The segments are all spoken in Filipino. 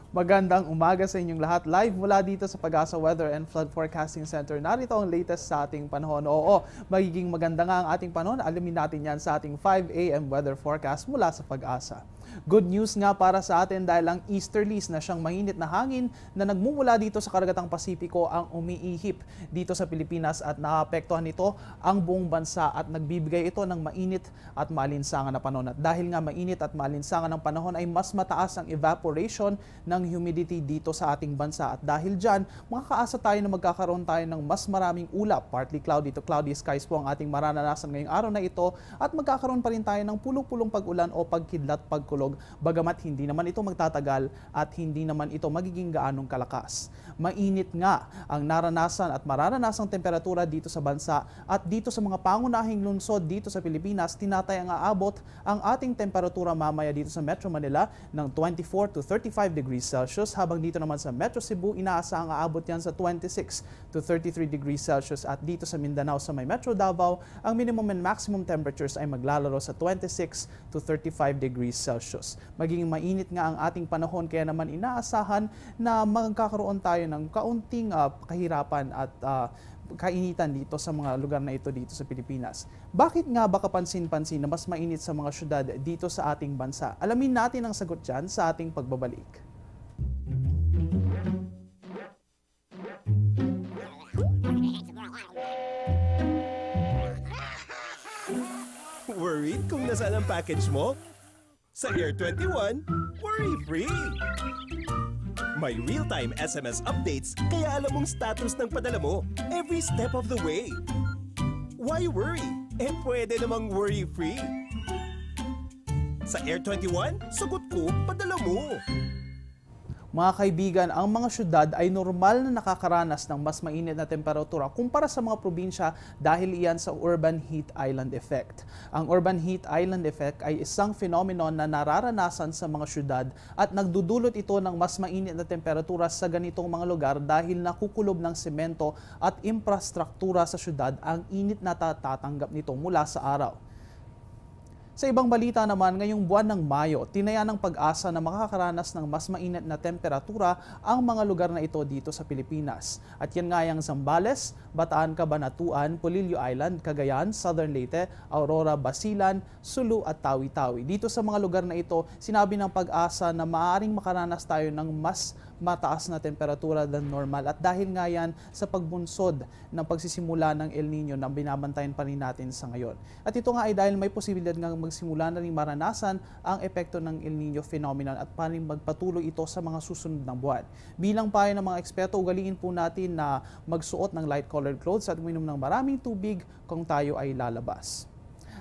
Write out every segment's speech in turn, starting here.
Magandang umaga sa inyong lahat. Live mula dito sa Pag-asa Weather and Flood Forecasting Center. Narito ang latest sa ating panahon. Oo, magiging maganda nga ang ating panahon. Alamin natin yan sa ating 5 a.m. weather forecast mula sa Pag-asa. Good news nga para sa atin dahil ang easterlies na siyang mainit na hangin na nagmumula dito sa Karagatang Pasipiko ang umiihip dito sa Pilipinas at naapektuhan nito ang buong bansa at nagbibigay ito ng mainit at maalinsangan na panahon. At dahil nga mainit at maalinsangan ng panahon ay mas mataas ang evaporation ng humidity dito sa ating bansa. At dahil dyan, makakaasa tayo na magkakaroon tayo ng mas maraming ulap. Partly cloudy to cloudy skies po ang ating mararanasan ngayong araw na ito at magkakaroon pa rin tayo ng pulong-pulong pag-ulan o pagkidlat, pagkulog. Bagamat hindi naman ito magtatagal at hindi naman ito magiging gaanong kalakas. Mainit nga ang naranasan at mararanasang temperatura dito sa bansa at dito sa mga pangunahing lungsod dito sa Pilipinas, tinatayang aabot ang ating temperatura mamaya dito sa Metro Manila ng 24 to 35 degrees Celsius, habang dito naman sa Metro Cebu, inaasahang aabot yan sa 26 to 33 degrees Celsius at dito sa Mindanao sa may Metro Davao, ang minimum and maximum temperatures ay maglalaro sa 26 to 35 degrees Celsius. Magiging mainit nga ang ating panahon kaya naman inaasahan na magkakaroon tayo ng kaunting kahirapan at kainitan dito sa mga lugar na ito dito sa Pilipinas. Bakit nga ba kapansin-pansin na mas mainit sa mga syudad dito sa ating bansa? Alamin natin ang sagot dyan sa ating pagbabalik. Worried kung nasaan ang package mo? Sa Air 21, worry-free! May real-time SMS updates kaya alam mong status ng padala mo every step of the way. Why worry? Pwede namang worry-free. Sa Air 21, sagot ko, padala mo. Mga kaibigan, ang mga syudad ay normal na nakakaranas ng mas mainit na temperatura kumpara sa mga probinsya dahil iyan sa urban heat island effect. Ang urban heat island effect ay isang phenomenon na nararanasan sa mga syudad at nagdudulot ito ng mas mainit na temperatura sa ganitong mga lugar dahil nakukulob ng semento at infrastruktura sa syudad ang init na tatanggap nito mula sa araw. Sa ibang balita naman, ngayong buwan ng Mayo, tinaya ng Pag-asa na makakaranas ng mas mainit na temperatura ang mga lugar na ito dito sa Pilipinas. At yan nga yung Zambales, Bataan, Cabanatuan, Polillo Island, Cagayan, Southern Leyte, Aurora, Basilan, Sulu at Tawi-Tawi. Dito sa mga lugar na ito, sinabi ng Pag-asa na maaaring makaranas tayo ng mas mataas na temperatura than normal at dahil nga yan sa pagbunsod ng pagsisimula ng El Nino na binabantayan pa rin natin sa ngayon. At ito nga ay dahil may posibilidad nga magsimula na rin maranasan ang epekto ng El Nino phenomenon at paring magpatuloy ito sa mga susunod ng buwan. Bilang payo ng mga eksperto, ugaliin po natin na magsuot ng light-colored clothes at uminom ng maraming tubig kung tayo ay lalabas.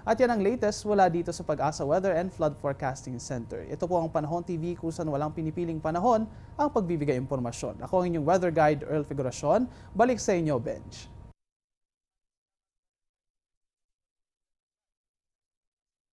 At yan ang latest wala dito sa Pag-asa Weather and Flood Forecasting Center. Ito po ang Panahon TV kung saan walang pinipiling panahon ang pagbibigay impormasyon. Ako ang inyong weather guide, Earl Figuracion. Balik sa inyo, Benj.